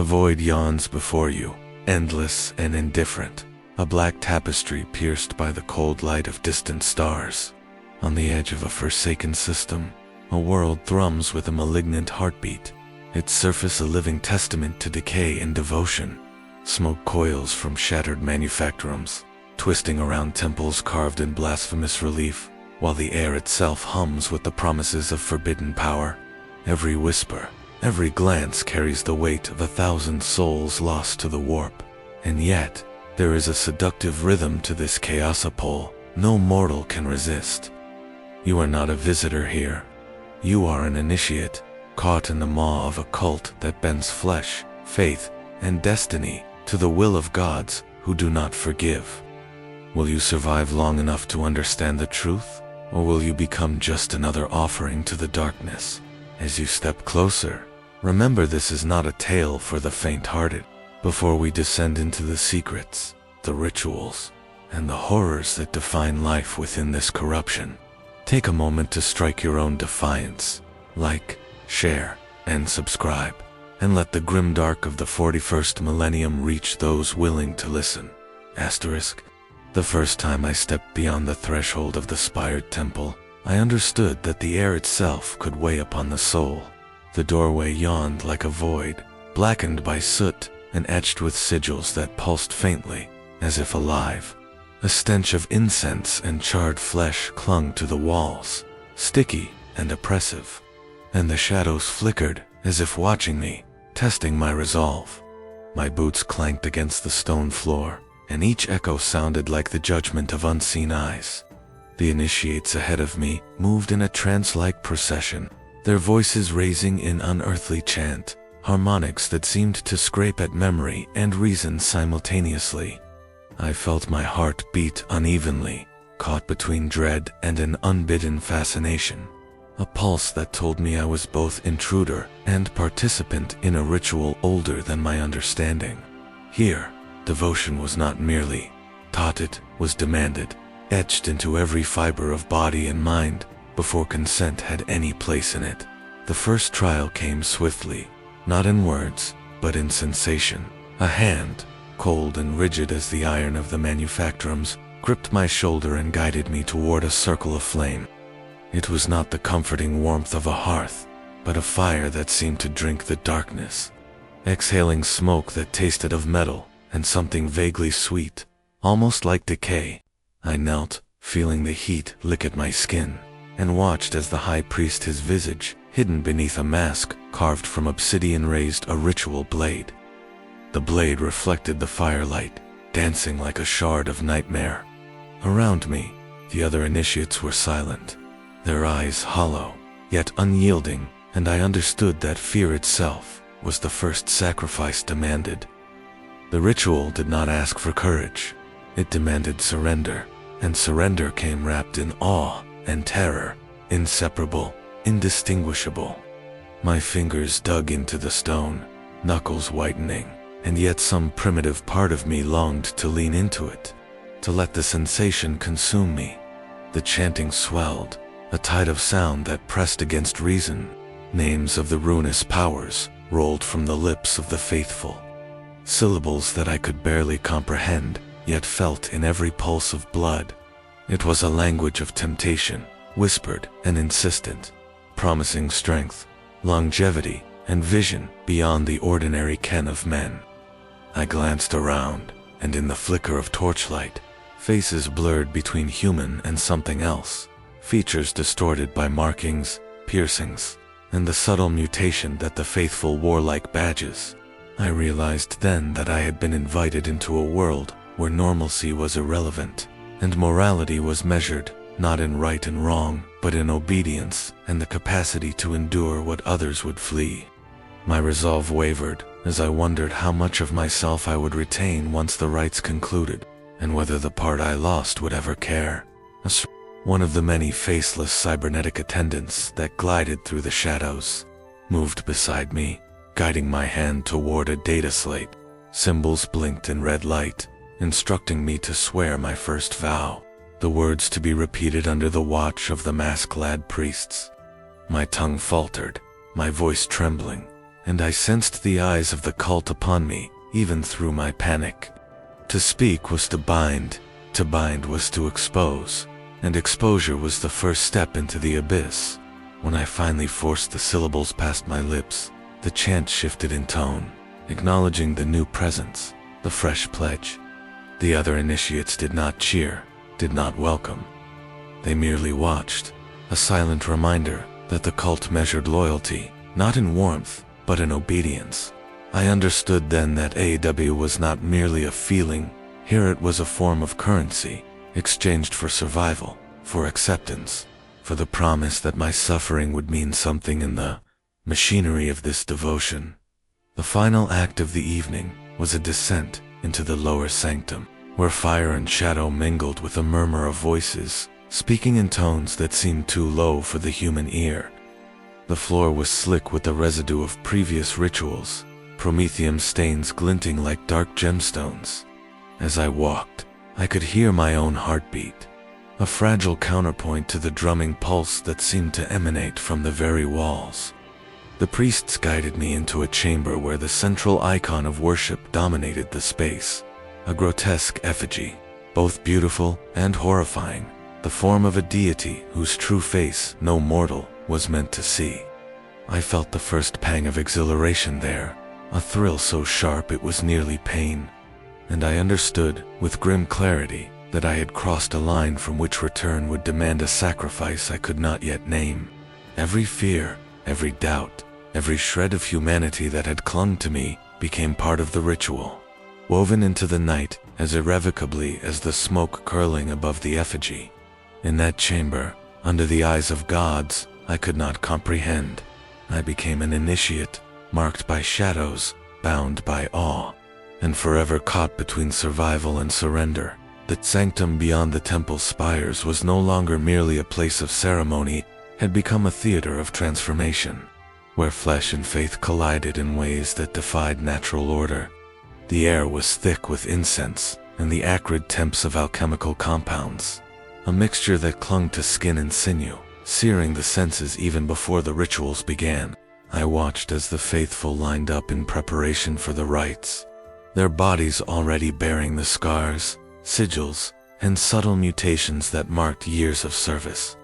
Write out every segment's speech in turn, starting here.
The void yawns before you, endless and indifferent, a black tapestry pierced by the cold light of distant stars. On the edge of a forsaken system, a world thrums with a malignant heartbeat, its surface a living testament to decay and devotion. Smoke coils from shattered manufactorums, twisting around temples carved in blasphemous relief, while the air itself hums with the promises of forbidden power. Every whisper, every glance carries the weight of 1,000 souls lost to the warp. And yet, there is a seductive rhythm to this chaosopole no mortal can resist. You are not a visitor here. You are an initiate, caught in the maw of a cult that bends flesh, faith, and destiny to the will of gods who do not forgive. Will you survive long enough to understand the truth, or will you become just another offering to the darkness? As you step closer, remember this is not a tale for the faint-hearted. Before we descend into the secrets, the rituals, and the horrors that define life within this corruption, take a moment to strike your own defiance. Like, share, and subscribe, and let the grimdark of the 41st millennium reach those willing to listen. Asterisk. The first time I stepped beyond the threshold of the spired temple, I understood that the air itself could weigh upon the soul. The doorway yawned like a void, blackened by soot and etched with sigils that pulsed faintly, as if alive. A stench of incense and charred flesh clung to the walls, sticky and oppressive. And the shadows flickered, as if watching me, testing my resolve. My boots clanked against the stone floor, and each echo sounded like the judgment of unseen eyes. The initiates ahead of me moved in a trance-like procession, their voices raising in unearthly chant, harmonics that seemed to scrape at memory and reason simultaneously. I felt my heart beat unevenly, caught between dread and an unbidden fascination. A pulse that told me I was both intruder and participant in a ritual older than my understanding. Here, devotion was not merely taught, it was demanded, etched into every fiber of body and mind, before consent had any place in it. The first trial came swiftly, not in words, but in sensation. A hand, cold and rigid as the iron of the manufactorums, gripped my shoulder and guided me toward a circle of flame. It was not the comforting warmth of a hearth, but a fire that seemed to drink the darkness, exhaling smoke that tasted of metal and something vaguely sweet, almost like decay. I knelt, feeling the heat lick at my skin, and watched as the high priest, his visage, hidden beneath a mask carved from obsidian, raised a ritual blade. The blade reflected the firelight, dancing like a shard of nightmare. Around me, the other initiates were silent, their eyes hollow, yet unyielding, and I understood that fear itself was the first sacrifice demanded. The ritual did not ask for courage, it demanded surrender, and surrender came wrapped in awe and terror, inseparable, indistinguishable. My fingers dug into the stone, knuckles whitening, and yet some primitive part of me longed to lean into it, to let the sensation consume me. The chanting swelled, a tide of sound that pressed against reason. Names of the ruinous powers rolled from the lips of the faithful. Syllables that I could barely comprehend, yet felt in every pulse of blood. It was a language of temptation, whispered and insistent, promising strength, longevity, and vision beyond the ordinary ken of men. I glanced around, and in the flicker of torchlight, faces blurred between human and something else, features distorted by markings, piercings, and the subtle mutation that the faithful wore like badges. I realized then that I had been invited into a world where normalcy was irrelevant, and morality was measured not in right and wrong, but in obedience and the capacity to endure what others would flee. My resolve wavered as I wondered how much of myself I would retain once the rites concluded, and whether the part I lost would ever care. One of the many faceless cybernetic attendants that glided through the shadows moved beside me, guiding my hand toward a data slate. Symbols blinked in red light, instructing me to swear my first vow, the words to be repeated under the watch of the mask-clad priests. My tongue faltered, my voice trembling, and I sensed the eyes of the cult upon me, even through my panic. To speak was to bind was to expose, and exposure was the first step into the abyss. When I finally forced the syllables past my lips, the chant shifted in tone, acknowledging the new presence, the fresh pledge. The other initiates did not cheer, did not welcome. They merely watched, a silent reminder that the cult measured loyalty, not in warmth, but in obedience. I understood then that AW was not merely a feeling, here it was a form of currency, exchanged for survival, for acceptance, for the promise that my suffering would mean something in the machinery of this devotion. The final act of the evening was a descent into the lower sanctum, where fire and shadow mingled with a murmur of voices, speaking in tones that seemed too low for the human ear. The floor was slick with the residue of previous rituals, promethium stains glinting like dark gemstones. As I walked, I could hear my own heartbeat, a fragile counterpoint to the drumming pulse that seemed to emanate from the very walls. The priests guided me into a chamber where the central icon of worship dominated the space, a grotesque effigy, both beautiful and horrifying, the form of a deity whose true face no mortal was meant to see. I felt the first pang of exhilaration there, a thrill so sharp it was nearly pain, and I understood, with grim clarity, that I had crossed a line from which return would demand a sacrifice I could not yet name. Every fear, every doubt, every shred of humanity that had clung to me became part of the ritual, woven into the night as irrevocably as the smoke curling above the effigy. In that chamber, under the eyes of gods I could not comprehend, I became an initiate, marked by shadows, bound by awe, and forever caught between survival and surrender. The sanctum beyond the temple's spires was no longer merely a place of ceremony, had become a theater of transformation, where flesh and faith collided in ways that defied natural order. The air was thick with incense and the acrid temps of alchemical compounds, a mixture that clung to skin and sinew, searing the senses even before the rituals began. I watched as the faithful lined up in preparation for the rites, their bodies already bearing the scars, sigils, and subtle mutations that marked years of service.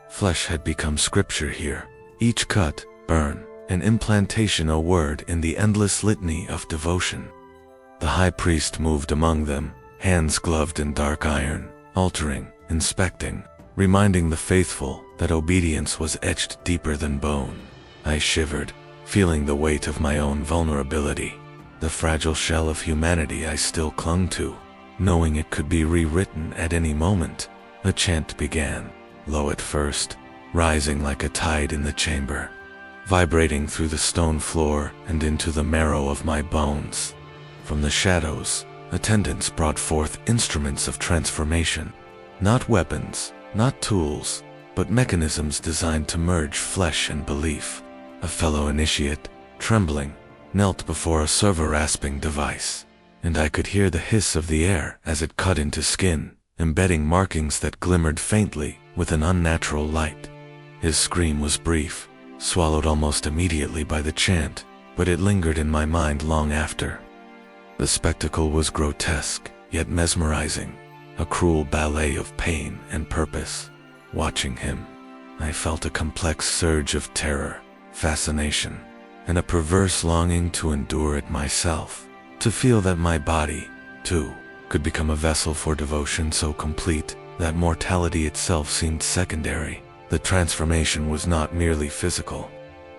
Flesh had become scripture here, each cut, burn, and implantation a word in the endless litany of devotion. The high priest moved among them, hands gloved in dark iron, altering, inspecting, reminding the faithful that obedience was etched deeper than bone. I shivered, feeling the weight of my own vulnerability, the fragile shell of humanity I still clung to, knowing it could be rewritten at any moment. A chant began, low at first, rising like a tide in the chamber, vibrating through the stone floor and into the marrow of my bones. From the shadows, attendants brought forth instruments of transformation, not weapons, not tools, but mechanisms designed to merge flesh and belief. A fellow initiate, trembling, knelt before a server-rasping device, and I could hear the hiss of the air as it cut into skin, embedding markings that glimmered faintly with an unnatural light. His scream was brief, swallowed almost immediately by the chant, but it lingered in my mind long after. The spectacle was grotesque, yet mesmerizing, a cruel ballet of pain and purpose. Watching him, I felt a complex surge of terror, fascination, and a perverse longing to endure it myself, to feel that my body, too, could become a vessel for devotion so complete that mortality itself seemed secondary. The transformation was not merely physical.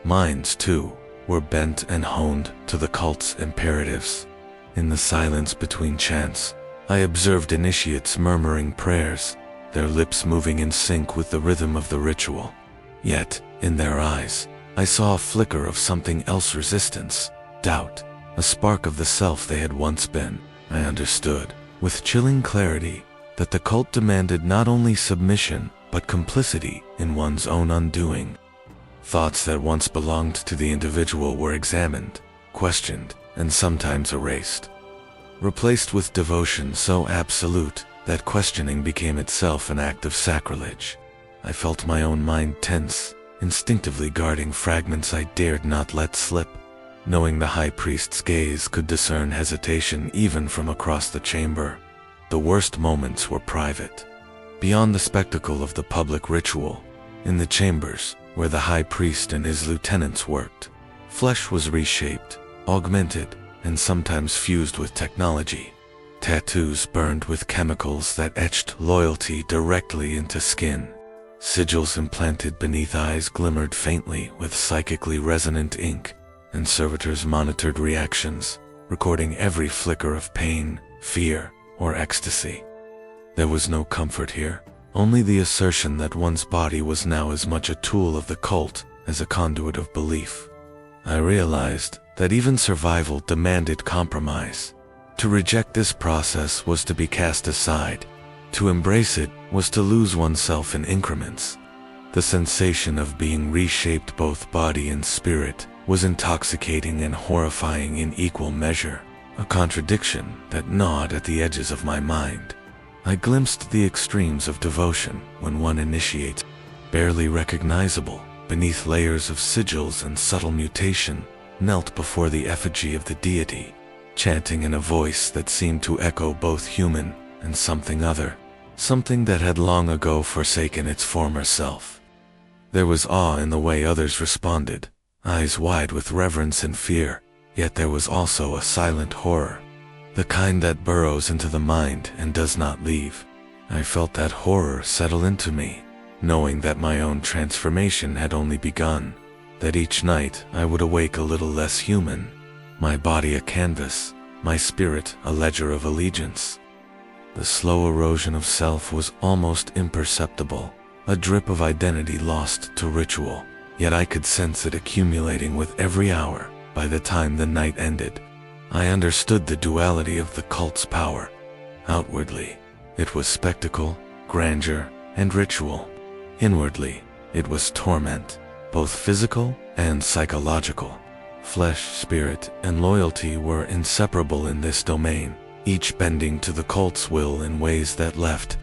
Minds, too, were bent and honed to the cult's imperatives. In the silence between chants, I observed initiates murmuring prayers, their lips moving in sync with the rhythm of the ritual. Yet, in their eyes, I saw a flicker of something else: resistance, doubt, a spark of the self they had once been. I understood, with chilling clarity, that the cult demanded not only submission, but complicity in one's own undoing. Thoughts that once belonged to the individual were examined, questioned, and sometimes erased, replaced with devotion so absolute that questioning became itself an act of sacrilege. I felt my own mind tense, instinctively guarding fragments I dared not let slip. knowing the high priest's gaze could discern hesitation even from across the chamber. The worst moments were private. Beyond the spectacle of the public ritual, in the chambers where the high priest and his lieutenants worked, flesh was reshaped, augmented, and sometimes fused with technology. Tattoos burned with chemicals that etched loyalty directly into skin. Sigils implanted beneath eyes glimmered faintly with psychically resonant ink, and servitors monitored reactions, recording every flicker of pain, fear, or ecstasy. There was no comfort here, only the assertion that one's body was now as much a tool of the cult as a conduit of belief. I realized that even survival demanded compromise. To reject this process was to be cast aside. To embrace it was to lose oneself in increments. The sensation of being reshaped both body and spirit was intoxicating and horrifying in equal measure, a contradiction that gnawed at the edges of my mind. I glimpsed the extremes of devotion when one initiates, barely recognizable, beneath layers of sigils and subtle mutation, knelt before the effigy of the deity, chanting in a voice that seemed to echo both human and something other, something that had long ago forsaken its former self. There was awe in the way others responded, eyes wide with reverence and fear, yet there was also a silent horror, the kind that burrows into the mind and does not leave. I felt that horror settle into me, knowing that my own transformation had only begun, that each night I would awake a little less human, my body a canvas, my spirit a ledger of allegiance. The slow erosion of self was almost imperceptible, a drip of identity lost to ritual, yet I could sense it accumulating with every hour. By the time the night ended, I understood the duality of the cult's power. Outwardly, it was spectacle, grandeur, and ritual. Inwardly, it was torment, both physical and psychological. Flesh, spirit, and loyalty were inseparable in this domain, each bending to the cult's will in ways that left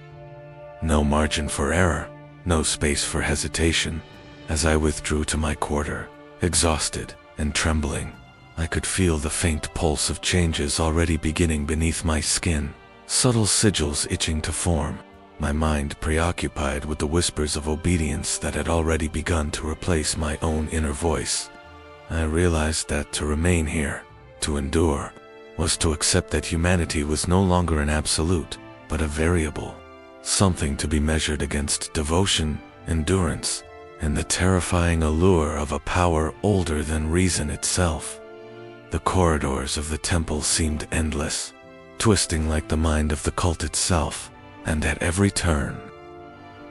no margin for error, no space for hesitation. As I withdrew to my quarter, exhausted and trembling, I could feel the faint pulse of changes already beginning beneath my skin, subtle sigils itching to form, my mind preoccupied with the whispers of obedience that had already begun to replace my own inner voice. I realized that to remain here, to endure, was to accept that humanity was no longer an absolute, but a variable, something to be measured against devotion, endurance, and the terrifying allure of a power older than reason itself. The corridors of the temple seemed endless, twisting like the mind of the cult itself, and at every turn,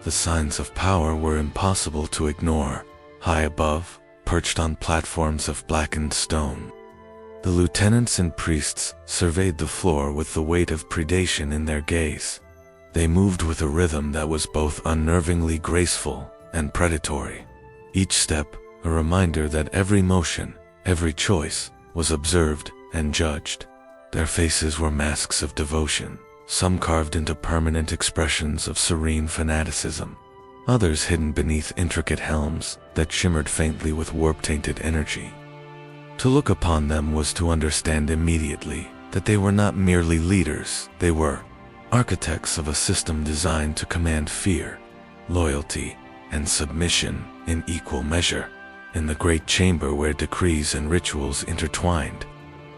the signs of power were impossible to ignore. High above, perched on platforms of blackened stone, the lieutenants and priests surveyed the floor with the weight of predation in their gaze. They moved with a rhythm that was both unnervingly graceful and predatory. Each step, a reminder that every motion, every choice, was observed and judged. Their faces were masks of devotion, some carved into permanent expressions of serene fanaticism, others hidden beneath intricate helms that shimmered faintly with warp-tainted energy. To look upon them was to understand immediately that they were not merely leaders, they were architects of a system designed to command fear, loyalty, and submission in equal measure. In the great chamber where decrees and rituals intertwined,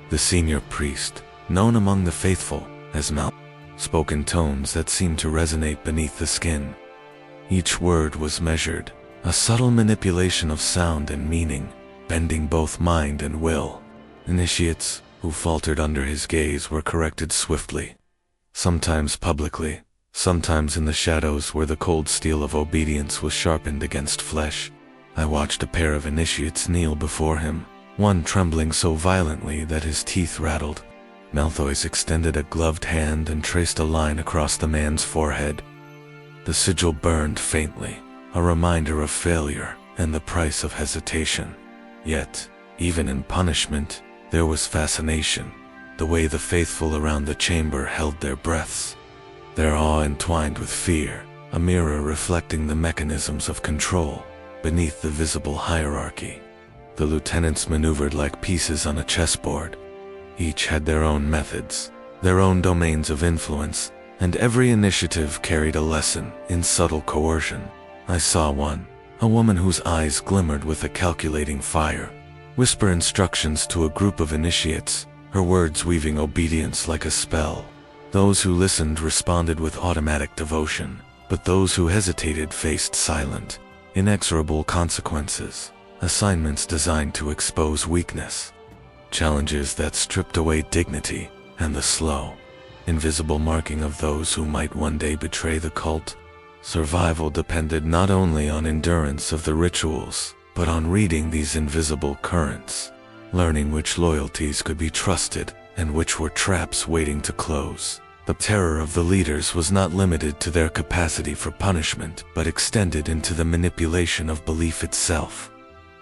the senior priest, known among the faithful as Mal, spoke in tones that seemed to resonate beneath the skin. Each word was measured, a subtle manipulation of sound and meaning, bending both mind and will. Initiates who faltered under his gaze were corrected swiftly, sometimes publicly, sometimes in the shadows where the cold steel of obedience was sharpened against flesh. I watched a pair of initiates kneel before him, one trembling so violently that his teeth rattled. Malthois extended a gloved hand and traced a line across the man's forehead. The sigil burned faintly, a reminder of failure and the price of hesitation. Yet, even in punishment, there was fascination, the way the faithful around the chamber held their breaths, their awe entwined with fear, a mirror reflecting the mechanisms of control beneath the visible hierarchy. The lieutenants maneuvered like pieces on a chessboard. Each had their own methods, their own domains of influence, and every initiative carried a lesson in subtle coercion. I saw one, a woman whose eyes glimmered with a calculating fire, whisper instructions to a group of initiates, her words weaving obedience like a spell. Those who listened responded with automatic devotion, but those who hesitated faced silent, inexorable consequences, assignments designed to expose weakness, challenges that stripped away dignity and the slow, invisible marking of those who might one day betray the cult. Survival depended not only on endurance of the rituals, but on reading these invisible currents, learning which loyalties could be trusted and which were traps waiting to close. The terror of the leaders was not limited to their capacity for punishment, but extended into the manipulation of belief itself.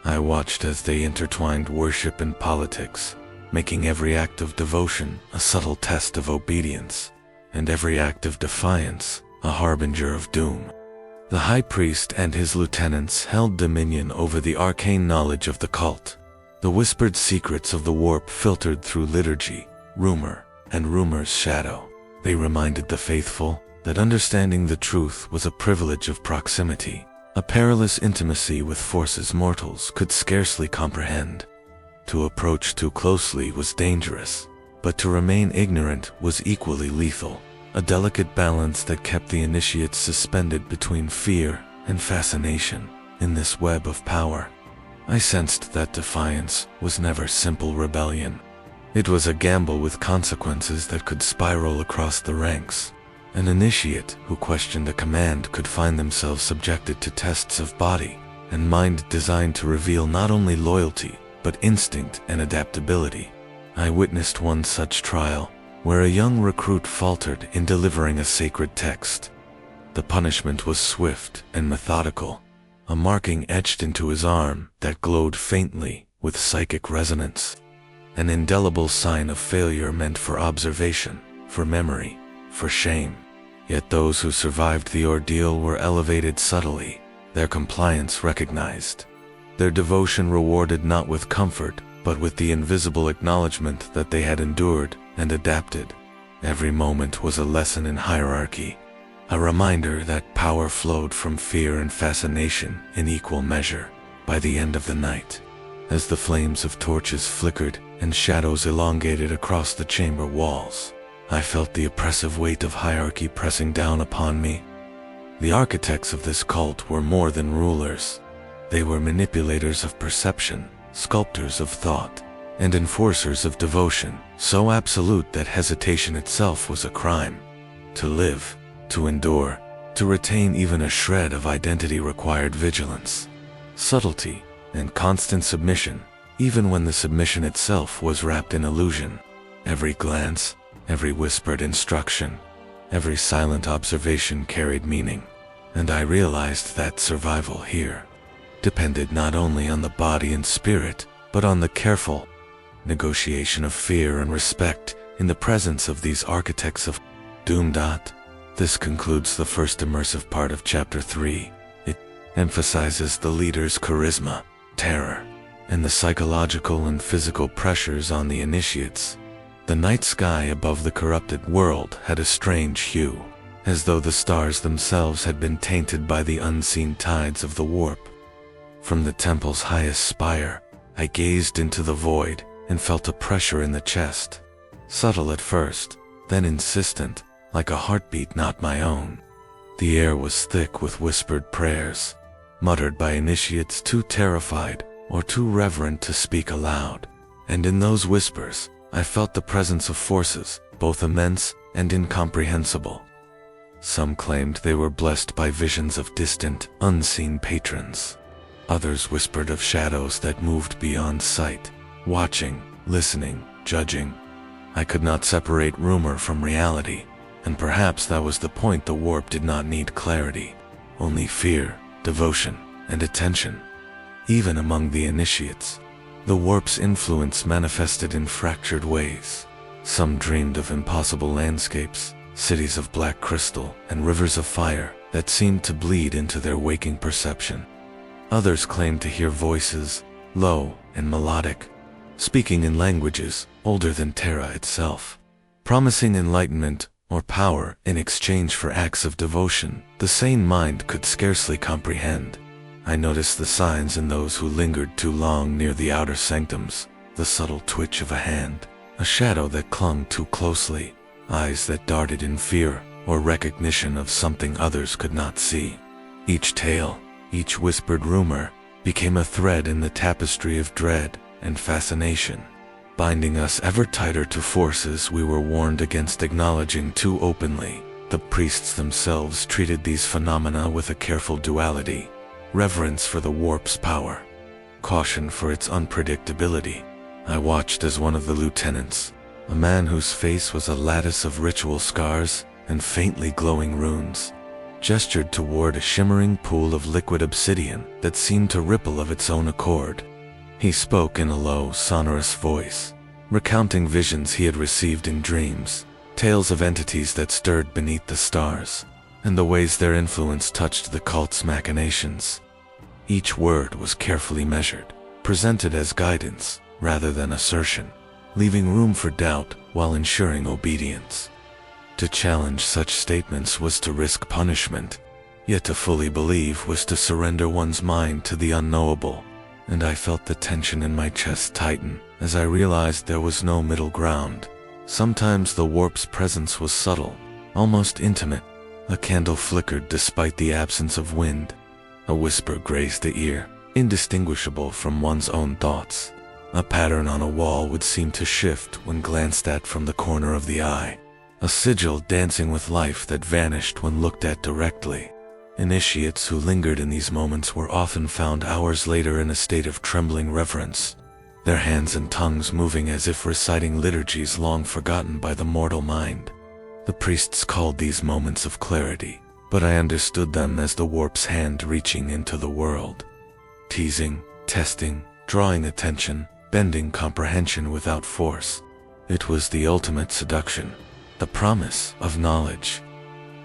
I watched as they intertwined worship and politics, making every act of devotion a subtle test of obedience, and every act of defiance a harbinger of doom. The high priest and his lieutenants held dominion over the arcane knowledge of the cult. The whispered secrets of the warp filtered through liturgy, rumor, and rumor's shadow. They reminded the faithful that understanding the truth was a privilege of proximity, a perilous intimacy with forces mortals could scarcely comprehend. To approach too closely was dangerous, but to remain ignorant was equally lethal, a delicate balance that kept the initiates suspended between fear and fascination in this web of power. I sensed that defiance was never simple rebellion. It was a gamble with consequences that could spiral across the ranks. An initiate who questioned a command could find themselves subjected to tests of body and mind designed to reveal not only loyalty, but instinct and adaptability. I witnessed one such trial, where a young recruit faltered in delivering a sacred text. The punishment was swift and methodical, a marking etched into his arm that glowed faintly with psychic resonance. An indelible sign of failure meant for observation, for memory, for shame. Yet those who survived the ordeal were elevated subtly, their compliance recognized, their devotion rewarded not with comfort, but with the invisible acknowledgement that they had endured and adapted. Every moment was a lesson in hierarchy, a reminder that power flowed from fear and fascination in equal measure. By the end of the night, as the flames of torches flickered and shadows elongated across the chamber walls, I felt the oppressive weight of hierarchy pressing down upon me. The architects of this cult were more than rulers. They were manipulators of perception, sculptors of thought, and enforcers of devotion, so absolute that hesitation itself was a crime. To live, to endure, to retain even a shred of identity required vigilance, subtlety, and constant submission, even when the submission itself was wrapped in illusion. Every glance, every whispered instruction, every silent observation carried meaning, and I realized that survival here depended not only on the body and spirit, but on the careful negotiation of fear and respect in the presence of these architects of doom. This concludes the first immersive part of Chapter 3. It emphasizes the leader's charisma, terror, and the psychological and physical pressures on the initiates. The night sky above the corrupted world had a strange hue, as though the stars themselves had been tainted by the unseen tides of the warp. From the temple's highest spire, I gazed into the void and felt a pressure in the chest. Subtle at first, then insistent, like a heartbeat not my own. The air was thick with whispered prayers, muttered by initiates too terrified or too reverent to speak aloud. And in those whispers, I felt the presence of forces, both immense and incomprehensible. Some claimed they were blessed by visions of distant, unseen patrons. Others whispered of shadows that moved beyond sight, watching, listening, judging. I could not separate rumor from reality, and perhaps that was the point. The warp did not need clarity, only fear, devotion, and attention. Even among the initiates, the warp's influence manifested in fractured ways. Some dreamed of impossible landscapes, cities of black crystal, and rivers of fire that seemed to bleed into their waking perception. Others claimed to hear voices, low, and melodic, speaking in languages older than Terra itself, promising enlightenment or power in exchange for acts of devotion the sane mind could scarcely comprehend. I noticed the signs in those who lingered too long near the outer sanctums, the subtle twitch of a hand, a shadow that clung too closely, eyes that darted in fear or recognition of something others could not see. Each tale, each whispered rumor, became a thread in the tapestry of dread and fascination, binding us ever tighter to forces we were warned against acknowledging too openly. The priests themselves treated these phenomena with a careful duality, reverence for the warp's power, caution for its unpredictability. I watched as one of the lieutenants, a man whose face was a lattice of ritual scars and faintly glowing runes, gestured toward a shimmering pool of liquid obsidian that seemed to ripple of its own accord. He spoke in a low, sonorous voice, recounting visions he had received in dreams, tales of entities that stirred beneath the stars, and the ways their influence touched the cult's machinations. Each word was carefully measured, presented as guidance rather than assertion, leaving room for doubt while ensuring obedience. To challenge such statements was to risk punishment, yet to fully believe was to surrender one's mind to the unknowable, and I felt the tension in my chest tighten as I realized there was no middle ground. Sometimes the warp's presence was subtle, almost intimate. A candle flickered despite the absence of wind. A whisper grazed the ear, indistinguishable from one's own thoughts. A pattern on a wall would seem to shift when glanced at from the corner of the eye. A sigil dancing with life that vanished when looked at directly. Initiates who lingered in these moments were often found hours later in a state of trembling reverence, their hands and tongues moving as if reciting liturgies long forgotten by the mortal mind. The priests called these moments of clarity, but I understood them as the warp's hand reaching into the world, teasing, testing, drawing attention, bending comprehension without force. It was the ultimate seduction, the promise of knowledge.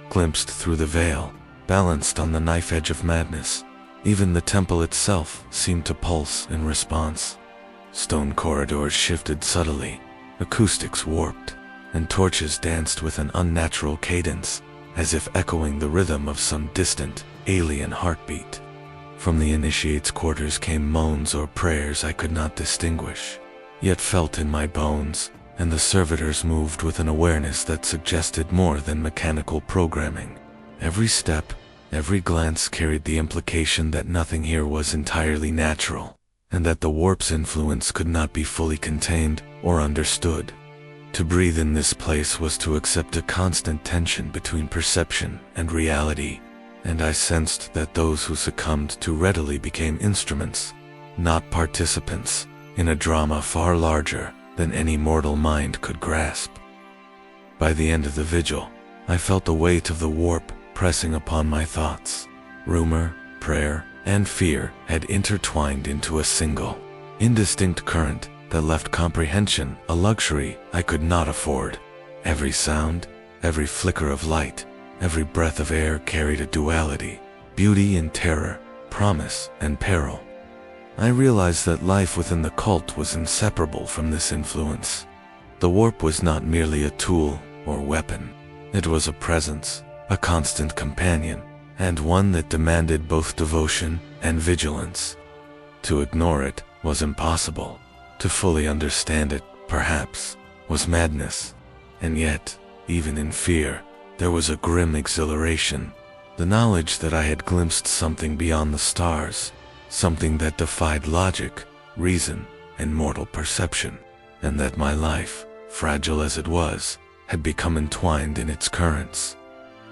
Glimpsed through the veil, balanced on the knife edge of madness, even the temple itself seemed to pulse in response. Stone corridors shifted subtly, acoustics warped, and torches danced with an unnatural cadence, as if echoing the rhythm of some distant, alien heartbeat. From the initiate's quarters came moans or prayers I could not distinguish, yet felt in my bones, and the servitors moved with an awareness that suggested more than mechanical programming. Every step, every glance carried the implication that nothing here was entirely natural, and that the warp's influence could not be fully contained or understood. To breathe in this place was to accept a constant tension between perception and reality, and I sensed that those who succumbed too readily became instruments, not participants, in a drama far larger than any mortal mind could grasp. By the end of the vigil, I felt the weight of the warp pressing upon my thoughts. Rumor, prayer, and fear had intertwined into a single, indistinct current that left comprehension a luxury I could not afford. Every sound, every flicker of light, every breath of air carried a duality, beauty and terror, promise and peril. I realized that life within the cult was inseparable from this influence. The warp was not merely a tool or weapon. It was a presence, a constant companion, and one that demanded both devotion and vigilance. To ignore it was impossible. To fully understand it, perhaps, was madness. And yet, even in fear, there was a grim exhilaration, the knowledge that I had glimpsed something beyond the stars, something that defied logic, reason, and mortal perception, and that my life, fragile as it was, had become entwined in its currents.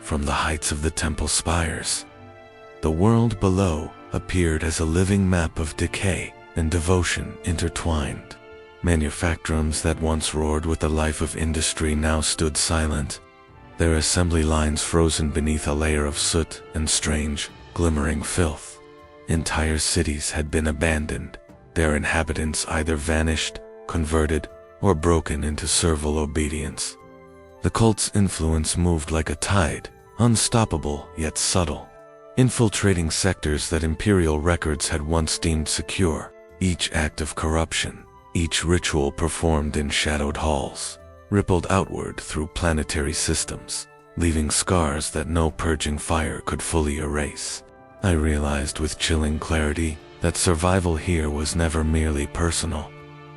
From the heights of the temple spires, the world below appeared as a living map of decay and devotion intertwined. Manufactorums that once roared with the life of industry now stood silent, their assembly lines frozen beneath a layer of soot and strange, glimmering filth. Entire cities had been abandoned, their inhabitants either vanished, converted, or broken into servile obedience. The cult's influence moved like a tide, unstoppable yet subtle, infiltrating sectors that imperial records had once deemed secure. Each act of corruption, each ritual performed in shadowed halls, rippled outward through planetary systems, leaving scars that no purging fire could fully erase. I realized with chilling clarity that survival here was never merely personal.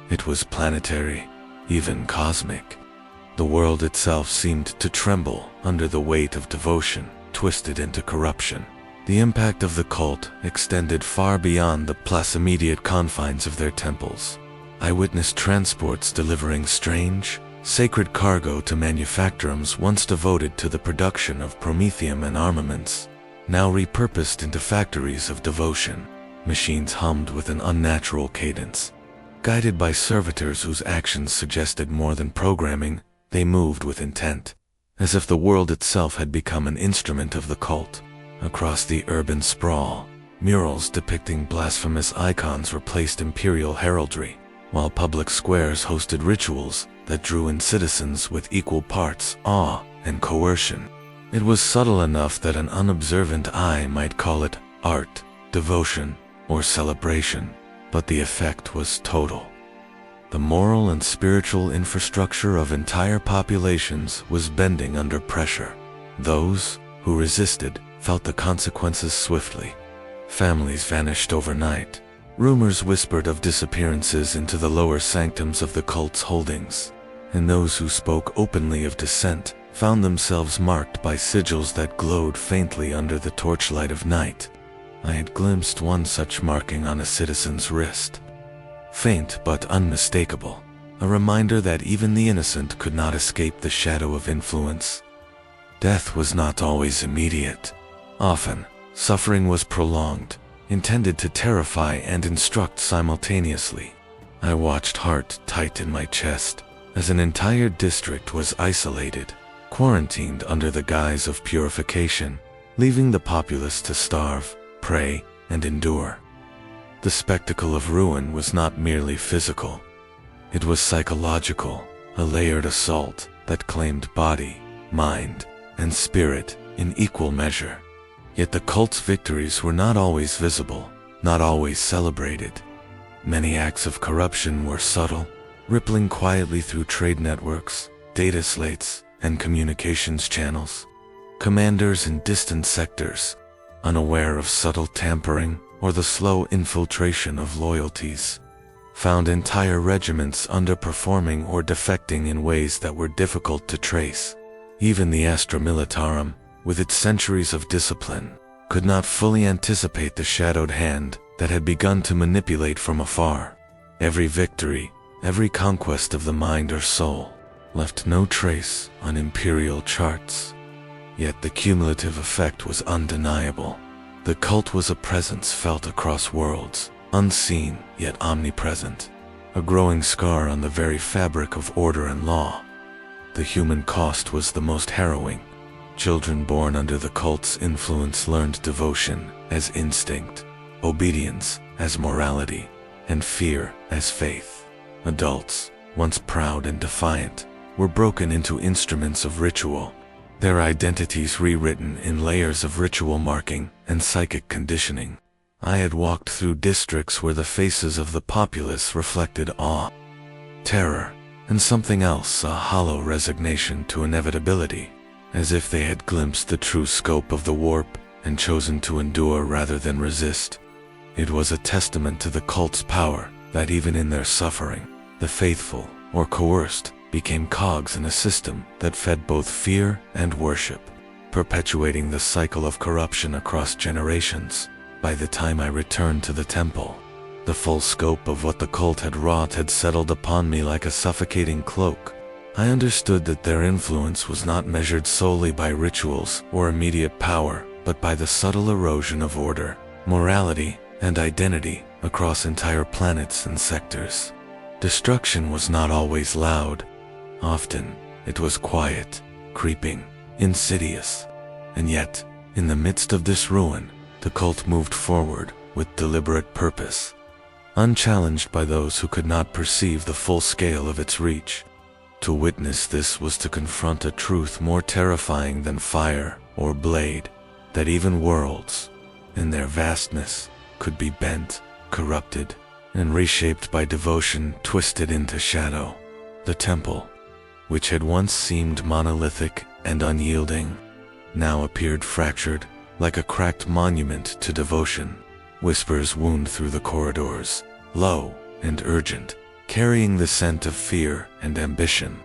It was planetary, even cosmic. The world itself seemed to tremble under the weight of devotion twisted into corruption. The impact of the cult extended far beyond the immediate confines of their temples. I witnessed transports delivering strange, sacred cargo to manufactorums once devoted to the production of promethium and armaments, now repurposed into factories of devotion. Machines hummed with an unnatural cadence. Guided by servitors whose actions suggested more than programming, they moved with intent, as if the world itself had become an instrument of the cult. Across the urban sprawl, murals depicting blasphemous icons replaced imperial heraldry, while public squares hosted rituals that drew in citizens with equal parts awe and coercion. It was subtle enough that an unobservant eye might call it art, devotion, or celebration, but the effect was total. The moral and spiritual infrastructure of entire populations was bending under pressure. Those who resisted felt the consequences swiftly. Families vanished overnight. Rumors whispered of disappearances into the lower sanctums of the cult's holdings, and those who spoke openly of dissent found themselves marked by sigils that glowed faintly under the torchlight of night. I had glimpsed one such marking on a citizen's wrist. Faint but unmistakable, a reminder that even the innocent could not escape the shadow of influence. Death was not always immediate. Often, suffering was prolonged, intended to terrify and instruct simultaneously. I watched, heart tight in my chest, as an entire district was isolated, quarantined under the guise of purification, leaving the populace to starve, pray, and endure. The spectacle of ruin was not merely physical. It was psychological, a layered assault that claimed body, mind, and spirit in equal measure. Yet the cult's victories were not always visible, not always celebrated. Many acts of corruption were subtle, rippling quietly through trade networks, data slates, and communications channels. Commanders in distant sectors, unaware of subtle tampering or the slow infiltration of loyalties, found entire regiments underperforming or defecting in ways that were difficult to trace. Even the Astra Militarum, with its centuries of discipline, could not fully anticipate the shadowed hand that had begun to manipulate from afar. Every victory, every conquest of the mind or soul, left no trace on imperial charts. Yet the cumulative effect was undeniable. The cult was a presence felt across worlds, unseen yet omnipresent, a growing scar on the very fabric of order and law. The human cost was the most harrowing. Children born under the cult's influence learned devotion as instinct, obedience as morality, and fear as faith. Adults, once proud and defiant, were broken into instruments of ritual, their identities rewritten in layers of ritual marking and psychic conditioning. I had walked through districts where the faces of the populace reflected awe, terror, and something else, a hollow resignation to inevitability, as if they had glimpsed the true scope of the warp and chosen to endure rather than resist. It was a testament to the cult's power that even in their suffering, the faithful, or coerced, became cogs in a system that fed both fear and worship, perpetuating the cycle of corruption across generations. By the time I returned to the temple, the full scope of what the cult had wrought had settled upon me like a suffocating cloak. I understood that their influence was not measured solely by rituals or immediate power, but by the subtle erosion of order, morality, and identity across entire planets and sectors. Destruction was not always loud. Often, it was quiet, creeping, insidious. And yet, in the midst of this ruin, the cult moved forward with deliberate purpose, unchallenged by those who could not perceive the full scale of its reach. To witness this was to confront a truth more terrifying than fire or blade, that even worlds, in their vastness, could be bent, corrupted, and reshaped by devotion, twisted into shadow. The temple, which had once seemed monolithic and unyielding, now appeared fractured, like a cracked monument to devotion. Whispers wound through the corridors, low and urgent, carrying the scent of fear and ambition.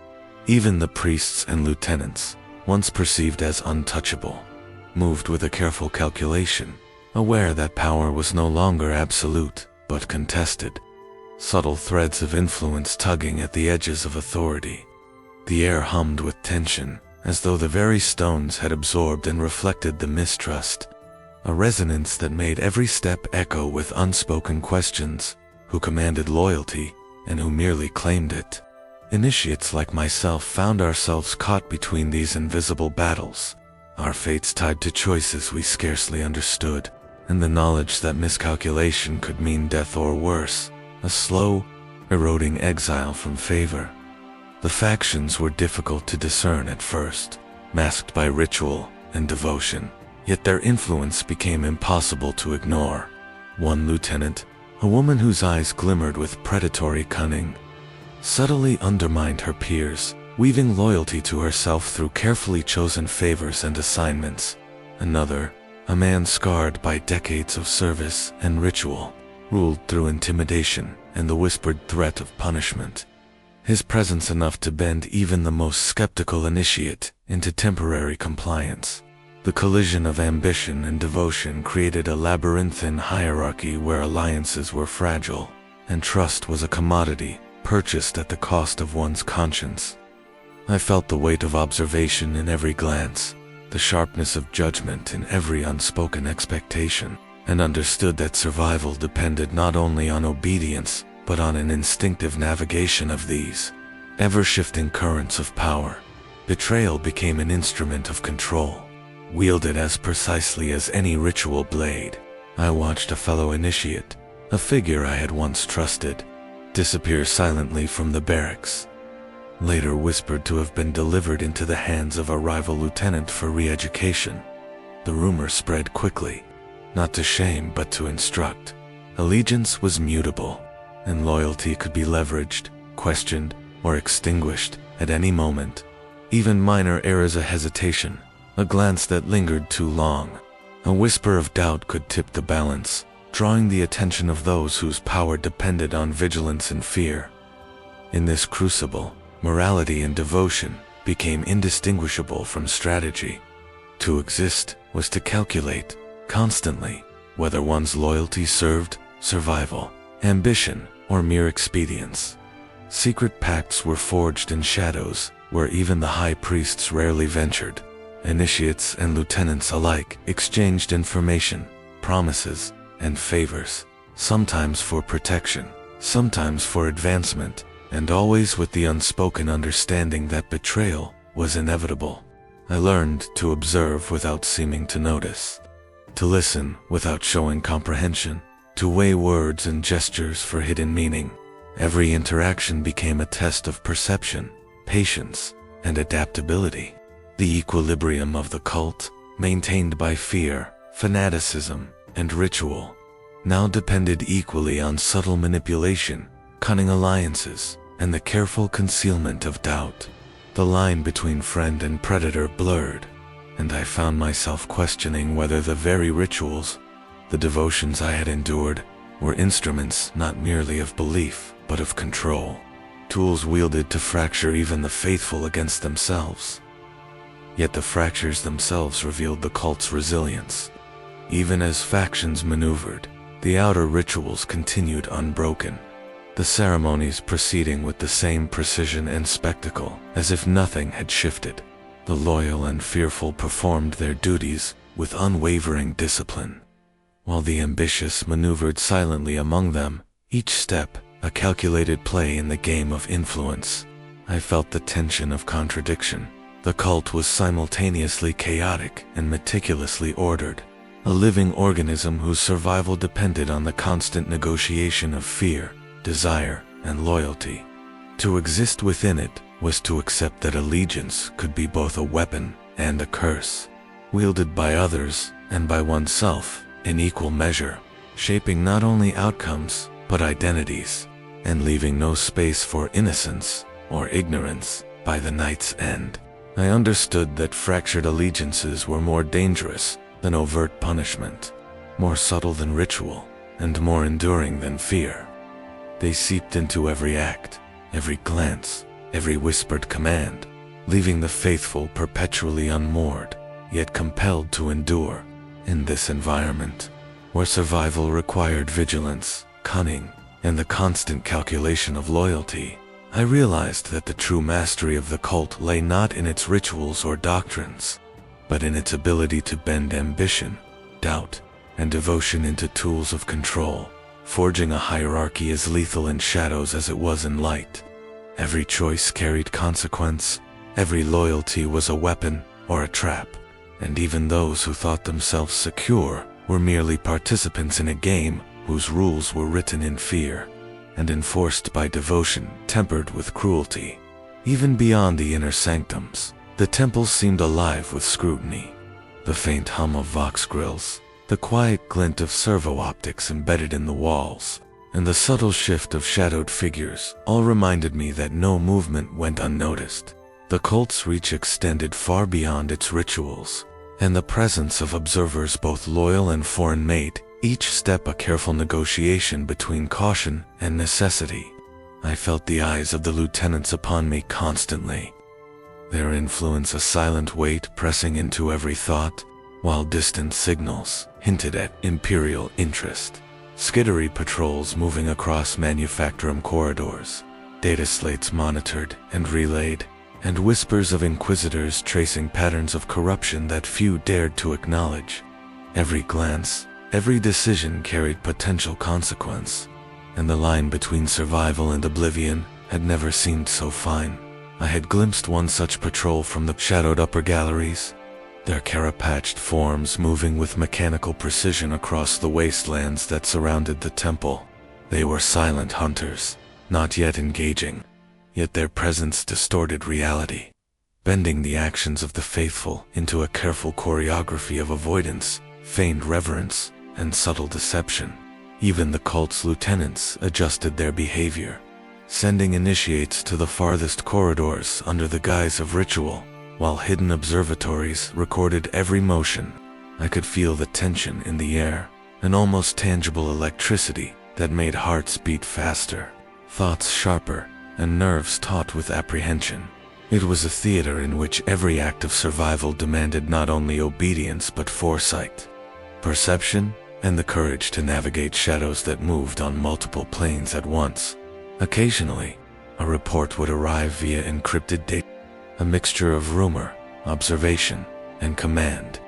Even the priests and lieutenants, once perceived as untouchable, moved with a careful calculation, aware that power was no longer absolute, but contested. Subtle threads of influence tugging at the edges of authority. The air hummed with tension, as though the very stones had absorbed and reflected the mistrust, a resonance that made every step echo with unspoken questions: who commanded loyalty, and who merely claimed it. Initiates like myself found ourselves caught between these invisible battles, our fates tied to choices we scarcely understood, and the knowledge that miscalculation could mean death or worse, a slow, eroding exile from favor. The factions were difficult to discern at first, masked by ritual and devotion, yet their influence became impossible to ignore. One lieutenant, a woman whose eyes glimmered with predatory cunning, subtly undermined her peers, weaving loyalty to herself through carefully chosen favors and assignments. Another, a man scarred by decades of service and ritual, ruled through intimidation and the whispered threat of punishment. His presence enough to bend even the most skeptical initiate into temporary compliance. The collision of ambition and devotion created a labyrinthine hierarchy where alliances were fragile, and trust was a commodity purchased at the cost of one's conscience. I felt the weight of observation in every glance, the sharpness of judgment in every unspoken expectation, and understood that survival depended not only on obedience, but on an instinctive navigation of these ever-shifting currents of power. Betrayal became an instrument of control, wielded as precisely as any ritual blade. I watched a fellow initiate, a figure I had once trusted, disappear silently from the barracks, later whispered to have been delivered into the hands of a rival lieutenant for re-education. The rumor spread quickly, not to shame but to instruct. Allegiance was mutable, and loyalty could be leveraged, questioned, or extinguished at any moment. Even minor errors, a hesitation, a glance that lingered too long, a whisper of doubt could tip the balance, drawing the attention of those whose power depended on vigilance and fear. In this crucible, morality and devotion became indistinguishable from strategy. To exist was to calculate, constantly, whether one's loyalty served survival, ambition, or mere expedience. Secret pacts were forged in shadows, where even the high priests rarely ventured. Initiates and lieutenants alike exchanged information, promises, and favors, sometimes for protection, sometimes for advancement, and always with the unspoken understanding that betrayal was inevitable. I learned to observe without seeming to notice, to listen without showing comprehension, to weigh words and gestures for hidden meaning. Every interaction became a test of perception, patience, and adaptability. The equilibrium of the cult, maintained by fear, fanaticism, and ritual, now depended equally on subtle manipulation, cunning alliances, and the careful concealment of doubt. The line between friend and predator blurred, and I found myself questioning whether the very rituals, the devotions I had endured, were instruments not merely of belief, but of control, tools wielded to fracture even the faithful against themselves. Yet the fractures themselves revealed the cult's resilience. Even as factions maneuvered, the outer rituals continued unbroken, the ceremonies proceeding with the same precision and spectacle, as if nothing had shifted. The loyal and fearful performed their duties with unwavering discipline, while the ambitious maneuvered silently among them, each step a calculated play in the game of influence. I felt the tension of contradiction. The cult was simultaneously chaotic and meticulously ordered, a living organism whose survival depended on the constant negotiation of fear, desire, and loyalty. To exist within it was to accept that allegiance could be both a weapon and a curse, wielded by others and by oneself in equal measure, shaping not only outcomes but identities, and leaving no space for innocence or ignorance by the night's end. I understood that fractured allegiances were more dangerous than overt punishment, more subtle than ritual, and more enduring than fear. They seeped into every act, every glance, every whispered command, leaving the faithful perpetually unmoored, yet compelled to endure. In this environment, where survival required vigilance, cunning, and the constant calculation of loyalty, I realized that the true mastery of the cult lay not in its rituals or doctrines, but in its ability to bend ambition, doubt, and devotion into tools of control, forging a hierarchy as lethal in shadows as it was in light. Every choice carried consequence, every loyalty was a weapon or a trap, and even those who thought themselves secure were merely participants in a game whose rules were written in fear and enforced by devotion tempered with cruelty. Even beyond the inner sanctums, the temple seemed alive with scrutiny. The faint hum of vox grills, the quiet glint of servo-optics embedded in the walls, and the subtle shift of shadowed figures all reminded me that no movement went unnoticed. The cult's reach extended far beyond its rituals, and the presence of observers both loyal and foreign made each step a careful negotiation between caution and necessity. I felt the eyes of the lieutenants upon me constantly, their influence a silent weight pressing into every thought, while distant signals hinted at imperial interest. Skittery patrols moving across manufactorum corridors, data slates monitored and relayed, and whispers of inquisitors tracing patterns of corruption that few dared to acknowledge. Every glance, every decision carried potential consequence, and the line between survival and oblivion had never seemed so fine. I had glimpsed one such patrol from the shadowed upper galleries, their carapatched forms moving with mechanical precision across the wastelands that surrounded the temple. They were silent hunters, not yet engaging, yet their presence distorted reality, bending the actions of the faithful into a careful choreography of avoidance, feigned reverence, and subtle deception. Even the cult's lieutenants adjusted their behavior, sending initiates to the farthest corridors under the guise of ritual, while hidden observatories recorded every motion. I could feel the tension in the air, an almost tangible electricity that made hearts beat faster, thoughts sharper, and nerves taut with apprehension. It was a theater in which every act of survival demanded not only obedience but foresight, perception, and the courage to navigate shadows that moved on multiple planes at once. Occasionally, a report would arrive via encrypted data, a mixture of rumor, observation, and command.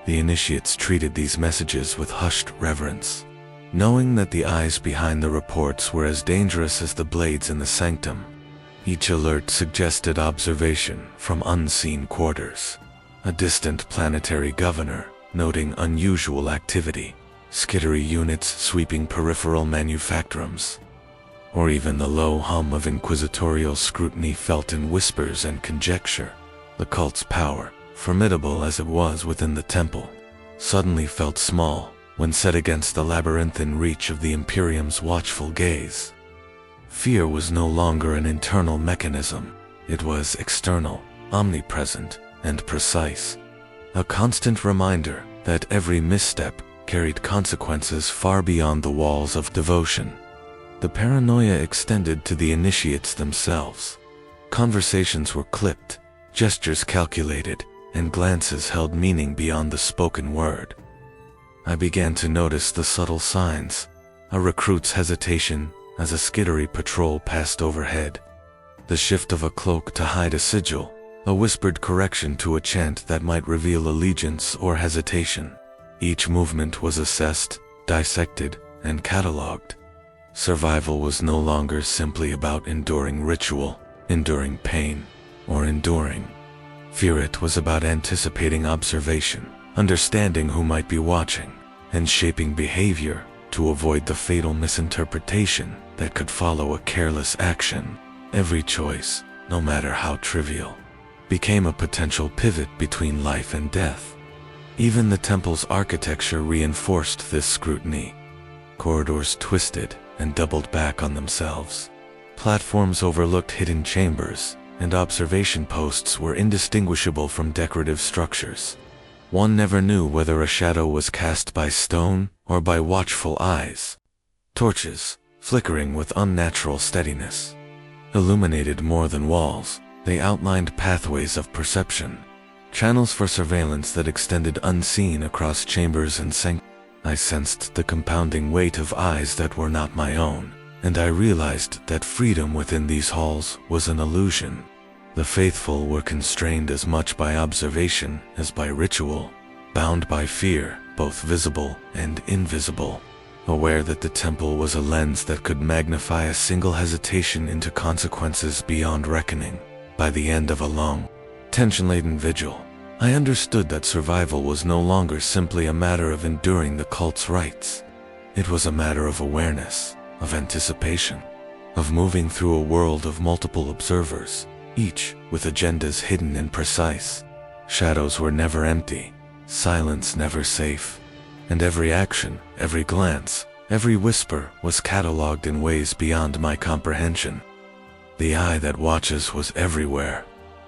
The initiates treated these messages with hushed reverence, knowing that the eyes behind the reports were as dangerous as the blades in the sanctum. Each alert suggested observation from unseen quarters, a distant planetary governor noting unusual activity, skittery units sweeping peripheral manufactorums, or even the low hum of inquisitorial scrutiny felt in whispers and conjecture. The cult's power, formidable as it was within the temple, suddenly felt small when set against the labyrinthine reach of the Imperium's watchful gaze. Fear was no longer an internal mechanism. It was external, omnipresent, and precise, a constant reminder that every misstep carried consequences far beyond the walls of devotion. The paranoia extended to the initiates themselves. Conversations were clipped, gestures calculated, and glances held meaning beyond the spoken word. I began to notice the subtle signs, a recruit's hesitation as a skittery patrol passed overhead, the shift of a cloak to hide a sigil, a whispered correction to a chant that might reveal allegiance or hesitation. Each movement was assessed, dissected, and catalogued. Survival was no longer simply about enduring ritual, enduring pain, or enduring fear. It was about anticipating observation, understanding who might be watching, and shaping behavior to avoid the fatal misinterpretation that could follow a careless action. Every choice, no matter how trivial, became a potential pivot between life and death. Even the temple's architecture reinforced this scrutiny. Corridors twisted, and doubled back on themselves. Platforms overlooked hidden chambers, and observation posts were indistinguishable from decorative structures. One never knew whether a shadow was cast by stone or by watchful eyes. Torches, flickering with unnatural steadiness, illuminated more than walls. They outlined pathways of perception, channels for surveillance that extended unseen across chambers and sanctuaries. I sensed the compounding weight of eyes that were not my own, and I realized that freedom within these halls was an illusion. The faithful were constrained as much by observation as by ritual, bound by fear, both visible and invisible, aware that the temple was a lens that could magnify a single hesitation into consequences beyond reckoning. By the end of a long, tension-laden vigil, I understood that survival was no longer simply a matter of enduring the cult's rites. It was a matter of awareness, of anticipation, of moving through a world of multiple observers, each with agendas hidden and precise. Shadows were never empty, silence never safe, and every action, every glance, every whisper was catalogued in ways beyond my comprehension. The eye that watches was everywhere,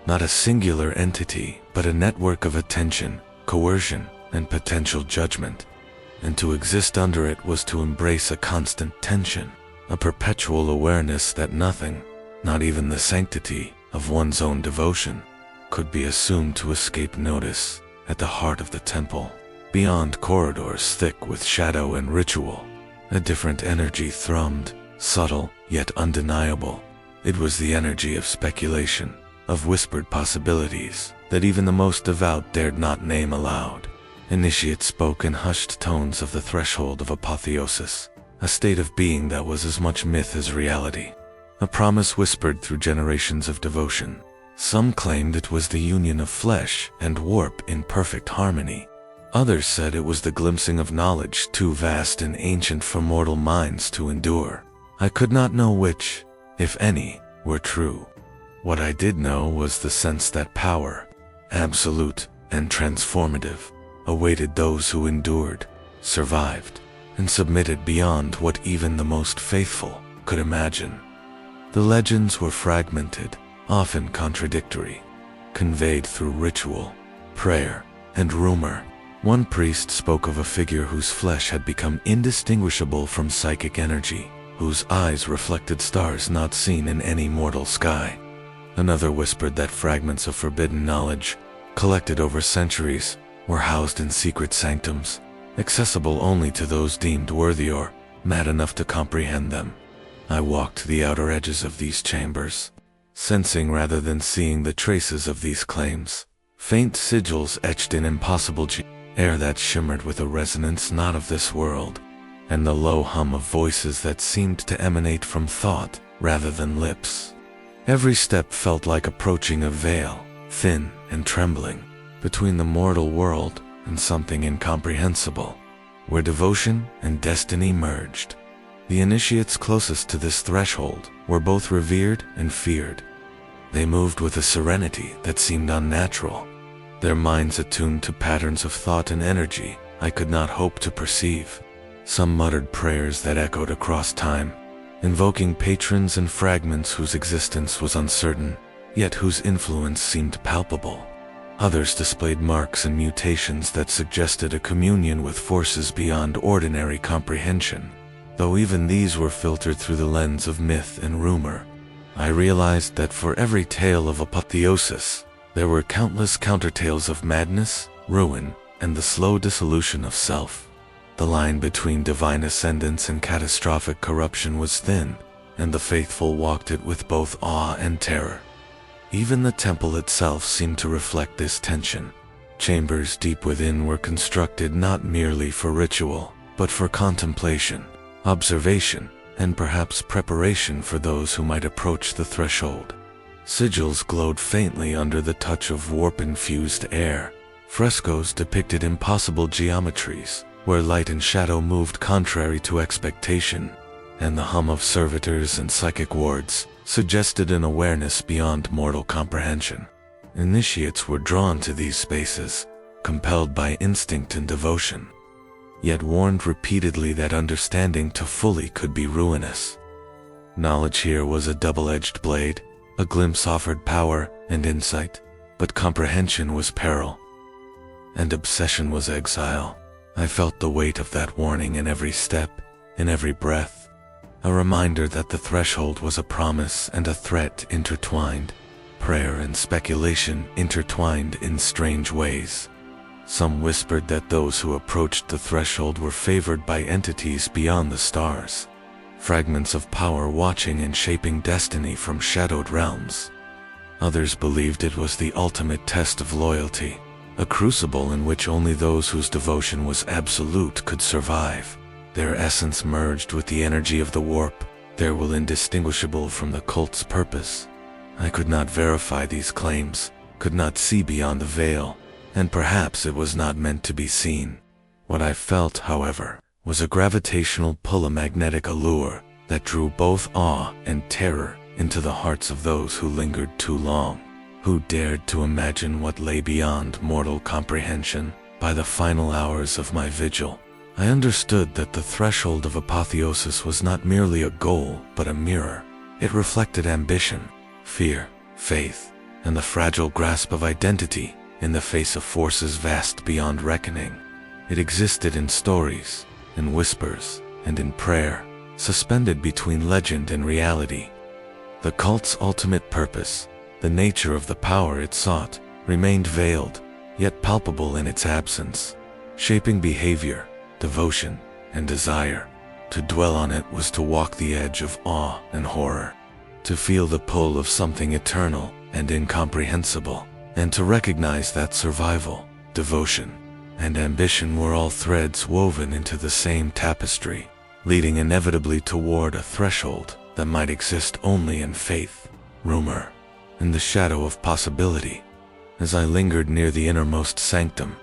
not a singular entity, but a network of attention, coercion, and potential judgment. And to exist under it was to embrace a constant tension, a perpetual awareness that nothing, not even the sanctity of one's own devotion, could be assumed to escape notice. At the heart of the temple, beyond corridors thick with shadow and ritual, a different energy thrummed, subtle yet undeniable. It was the energy of speculation, of whispered possibilities that even the most devout dared not name aloud. Initiates spoke in hushed tones of the threshold of apotheosis, a state of being that was as much myth as reality, a promise whispered through generations of devotion. Some claimed it was the union of flesh and warp in perfect harmony. Others said it was the glimpsing of knowledge too vast and ancient for mortal minds to endure. I could not know which, if any, were true. What I did know was the sense that power, absolute and transformative, awaited those who endured, survived, and submitted beyond what even the most faithful could imagine. The legends were fragmented, often contradictory, conveyed through ritual, prayer, and rumor. One priest spoke of a figure whose flesh had become indistinguishable from psychic energy, whose eyes reflected stars not seen in any mortal sky. Another whispered that fragments of forbidden knowledge, collected over centuries, were housed in secret sanctums, accessible only to those deemed worthy or mad enough to comprehend them. I walked the outer edges of these chambers, sensing rather than seeing the traces of these claims, faint sigils etched in impossible air that shimmered with a resonance not of this world, and the low hum of voices that seemed to emanate from thought rather than lips. Every step felt like approaching a veil, thin and trembling, between the mortal world and something incomprehensible, where devotion and destiny merged. The initiates closest to this threshold were both revered and feared. They moved with a serenity that seemed unnatural, their minds attuned to patterns of thought and energy I could not hope to perceive. Some muttered prayers that echoed across time, invoking patrons and fragments whose existence was uncertain, yet whose influence seemed palpable. Others displayed marks and mutations that suggested a communion with forces beyond ordinary comprehension. Though even these were filtered through the lens of myth and rumor, I realized that for every tale of apotheosis, there were countless countertales of madness, ruin, and the slow dissolution of self. The line between divine ascendance and catastrophic corruption was thin, and the faithful walked it with both awe and terror. Even the temple itself seemed to reflect this tension. Chambers deep within were constructed not merely for ritual, but for contemplation, observation, and perhaps preparation for those who might approach the threshold. Sigils glowed faintly under the touch of warp-infused air. Frescoes depicted impossible geometries, where light and shadow moved contrary to expectation, and the hum of servitors and psychic wards suggested an awareness beyond mortal comprehension. Initiates were drawn to these spaces, compelled by instinct and devotion. yet warned repeatedly that understanding too fully could be ruinous. Knowledge here was a double-edged blade. A glimpse offered power and insight, but comprehension was peril, and obsession was exile. I felt the weight of that warning in every step, in every breath, a reminder that the threshold was a promise and a threat intertwined, prayer and speculation intertwined in strange ways. Some whispered that those who approached the threshold were favored by entities beyond the stars, fragments of power watching and shaping destiny from shadowed realms. Others believed it was the ultimate test of loyalty, a crucible in which only those whose devotion was absolute could survive, their essence merged with the energy of the warp, their will indistinguishable from the cult's purpose. I could not verify these claims, could not see beyond the veil, and perhaps it was not meant to be seen. What I felt, however, was a gravitational pull, a magnetic allure that drew both awe and terror into the hearts of those who lingered too long, who dared to imagine what lay beyond mortal comprehension. By the final hours of my vigil, I understood that the threshold of apotheosis was not merely a goal, but a mirror. It reflected ambition, fear, faith, and the fragile grasp of identity in the face of forces vast beyond reckoning. It existed in stories, in whispers, and in prayer, suspended between legend and reality. The cult's ultimate purpose, the nature of the power it sought, remained veiled, yet palpable in its absence, shaping behavior, devotion, and desire. To dwell on it was to walk the edge of awe and horror, to feel the pull of something eternal and incomprehensible, and to recognize that survival, devotion, and ambition were all threads woven into the same tapestry, leading inevitably toward a threshold that might exist only in faith, rumor, and the shadow of possibility. As I lingered near the innermost sanctum,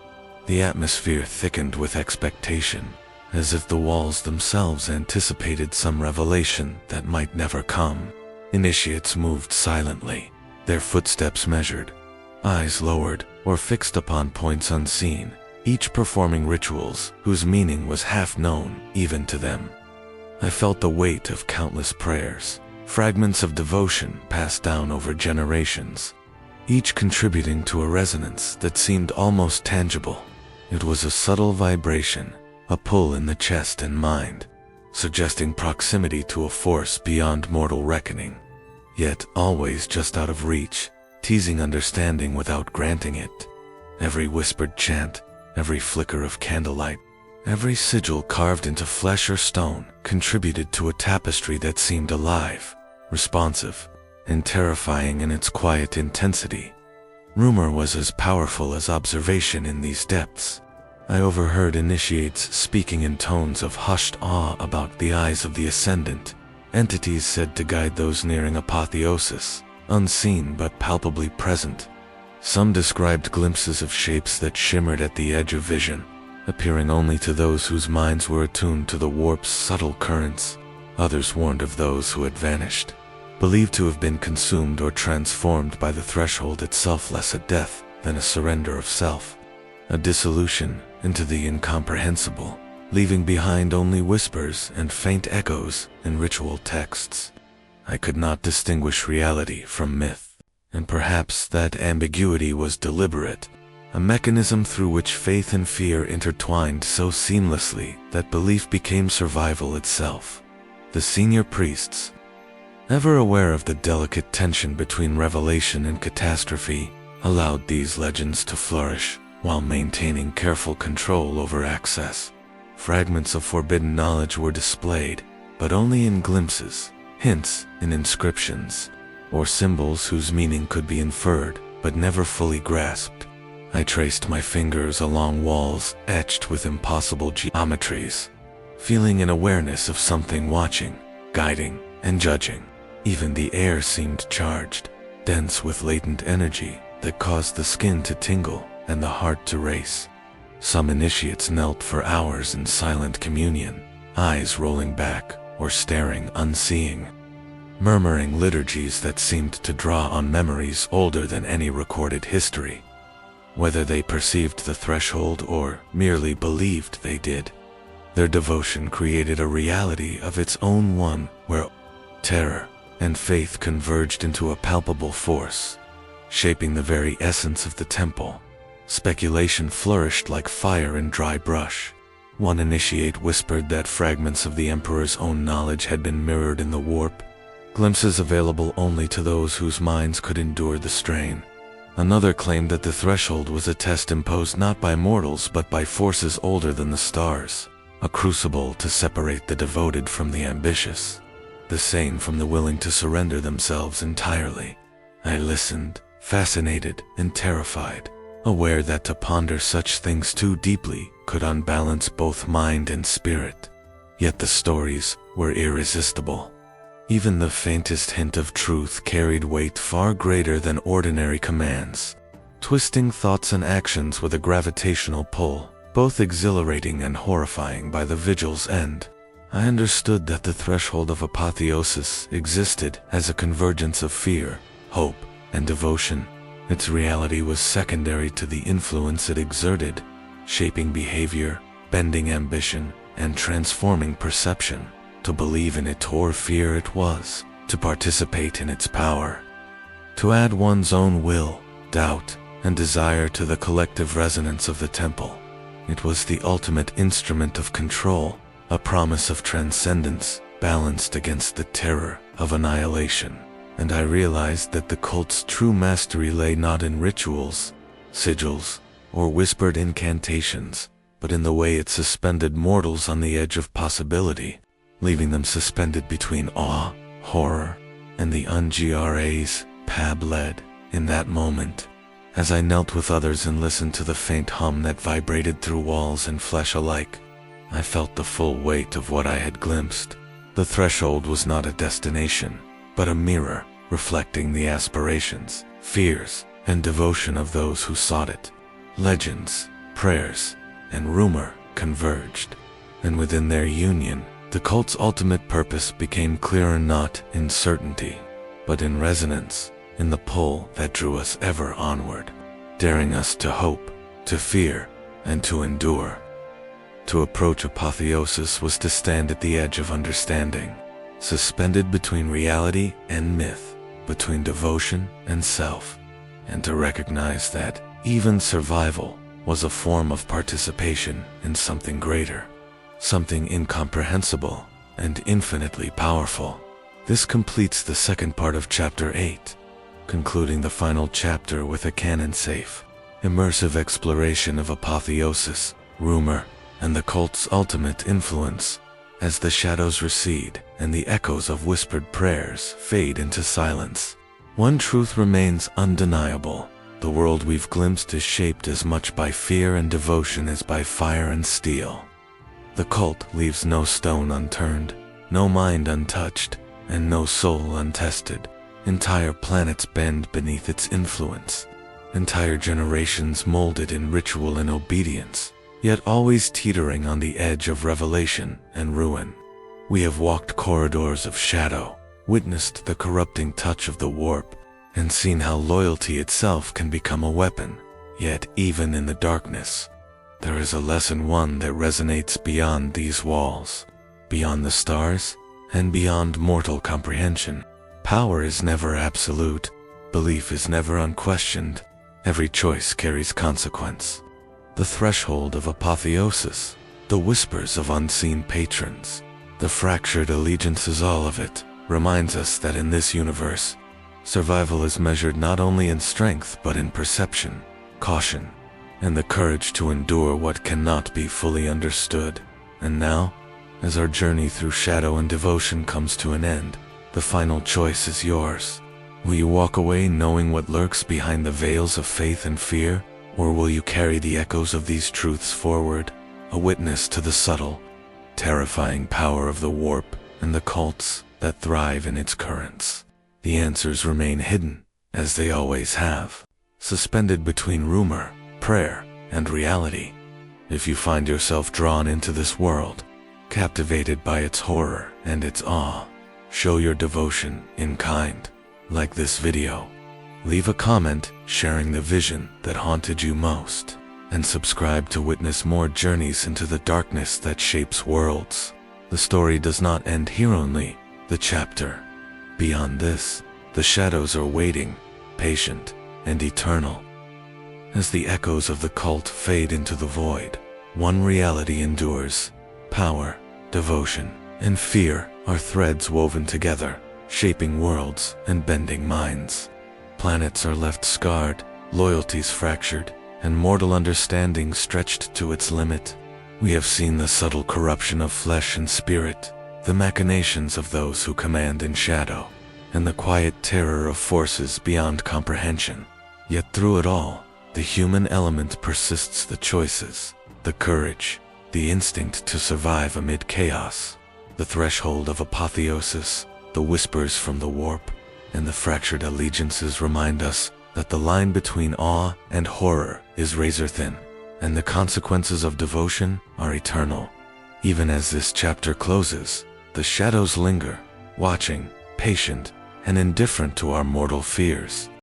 the atmosphere thickened with expectation, as if the walls themselves anticipated some revelation that might never come. Initiates moved silently, their footsteps measured, eyes lowered or fixed upon points unseen, each performing rituals whose meaning was half known even to them. I felt the weight of countless prayers, fragments of devotion passed down over generations, each contributing to a resonance that seemed almost tangible. It was a subtle vibration, a pull in the chest and mind, suggesting proximity to a force beyond mortal reckoning, yet always just out of reach, teasing understanding without granting it. Every whispered chant, every flicker of candlelight, every sigil carved into flesh or stone contributed to a tapestry that seemed alive, responsive, and terrifying in its quiet intensity. Rumor was as powerful as observation in these depths. I overheard initiates speaking in tones of hushed awe about the eyes of the ascendant, entities said to guide those nearing apotheosis, unseen but palpably present. Some described glimpses of shapes that shimmered at the edge of vision, appearing only to those whose minds were attuned to the warp's subtle currents. Others warned of those who had vanished, believed to have been consumed or transformed by the threshold itself, less a death than a surrender of self, a dissolution into the incomprehensible, leaving behind only whispers and faint echoes in ritual texts. I could not distinguish reality from myth, and perhaps that ambiguity was deliberate, a mechanism through which faith and fear intertwined so seamlessly that belief became survival itself. The senior priests, ever aware of the delicate tension between revelation and catastrophe, allowed these legends to flourish while maintaining careful control over access. Fragments of forbidden knowledge were displayed, but only in glimpses, hints in inscriptions, or symbols whose meaning could be inferred but never fully grasped. I traced my fingers along walls etched with impossible geometries, feeling an awareness of something watching, guiding, and judging. Even the air seemed charged, dense with latent energy that caused the skin to tingle and the heart to race. Some initiates knelt for hours in silent communion, eyes rolling back or staring unseeing, murmuring liturgies that seemed to draw on memories older than any recorded history. Whether they perceived the threshold or merely believed they did, Their devotion created a reality of its own, one where terror and faith converged into a palpable force, shaping the very essence of the temple. Speculation flourished like fire in dry brush. One initiate whispered that fragments of the Emperor's own knowledge had been mirrored in the warp, glimpses available only to those whose minds could endure the strain. Another claimed that the threshold was a test imposed not by mortals but by forces older than the stars, a crucible to separate the devoted from the ambitious, the sane from the willing to surrender themselves entirely. I listened, fascinated and terrified, aware that to ponder such things too deeply could unbalance both mind and spirit. Yet the stories were irresistible. Even the faintest hint of truth carried weight far greater than ordinary commands, twisting thoughts and actions with a gravitational pull, both exhilarating and horrifying by the vigil's end. I understood that the threshold of apotheosis existed as a convergence of fear, hope, and devotion. Its reality was secondary to the influence it exerted, shaping behavior, bending ambition, and transforming perception. To believe in it or fear it was, to participate in its power. To add one's own will, doubt, and desire to the collective resonance of the temple. It was the ultimate instrument of control, a promise of transcendence, balanced against the terror of annihilation. And I realized that the cult's true mastery lay not in rituals, sigils, or whispered incantations, but in the way it suspended mortals on the edge of possibility, leaving them suspended between awe, horror, and the ungrace Pab led. In that moment, as I knelt with others and listened to the faint hum that vibrated through walls and flesh alike, I felt the full weight of what I had glimpsed. The threshold was not a destination, but a mirror, reflecting the aspirations, fears, and devotion of those who sought it. Legends, prayers, and rumor converged, and within their union, the cult's ultimate purpose became clearer not in certainty, but in resonance, in the pull that drew us ever onward, daring us to hope, to fear, and to endure. To approach apotheosis was to stand at the edge of understanding, suspended between reality and myth, between devotion and self, and to recognize that even survival was a form of participation in something greater, something incomprehensible and infinitely powerful. This completes the second part of Chapter 8, concluding the final chapter with a canon-safe, immersive exploration of apotheosis, rumor, and the cult's ultimate influence. As the shadows recede and the echoes of whispered prayers fade into silence, one truth remains undeniable. The world we've glimpsed is shaped as much by fear and devotion as by fire and steel. The cult leaves no stone unturned, no mind untouched, and no soul untested. Entire planets bend beneath its influence, entire generations molded in ritual and obedience, yet always teetering on the edge of revelation and ruin. We have walked corridors of shadow, witnessed the corrupting touch of the warp, and seen how loyalty itself can become a weapon. Yet even in the darkness, there is a lesson, one that resonates beyond these walls, beyond the stars, and beyond mortal comprehension. Power is never absolute, belief is never unquestioned, every choice carries consequence. The threshold of apotheosis, the whispers of unseen patrons, the fractured allegiances, all of it reminds us that in this universe, survival is measured not only in strength but in perception, caution, and the courage to endure what cannot be fully understood. And now, as our journey through shadow and devotion comes to an end, the final choice is yours. Will you walk away knowing what lurks behind the veils of faith and fear, or will you carry the echoes of these truths forward, a witness to the subtle, terrifying power of the warp and the cults that thrive in its currents? The answers remain hidden, as they always have, suspended between rumor, prayer, and reality. If you find yourself drawn into this world, captivated by its horror and its awe, show your devotion in kind. Like this video, leave a comment sharing the vision that haunted you most. and subscribe to witness more journeys into the darkness that shapes worlds. The story does not end here only, the chapter. Beyond this, the shadows are waiting, patient, and eternal. As the echoes of the cult fade into the void, one reality endures: power, devotion, and fear are threads woven together, shaping worlds and bending minds. Planets are left scarred, loyalties fractured, and mortal understanding stretched to its limit. We have seen the subtle corruption of flesh and spirit, the machinations of those who command in shadow, and the quiet terror of forces beyond comprehension. Yet through it all, the human element persists: the choices, the courage, the instinct to survive amid chaos. The threshold of apotheosis, the whispers from the warp, and the fractured allegiances remind us that the line between awe and horror is razor thin, and the consequences of devotion are eternal. Even as this chapter closes, the shadows linger, watching, patient, and indifferent to our mortal fears.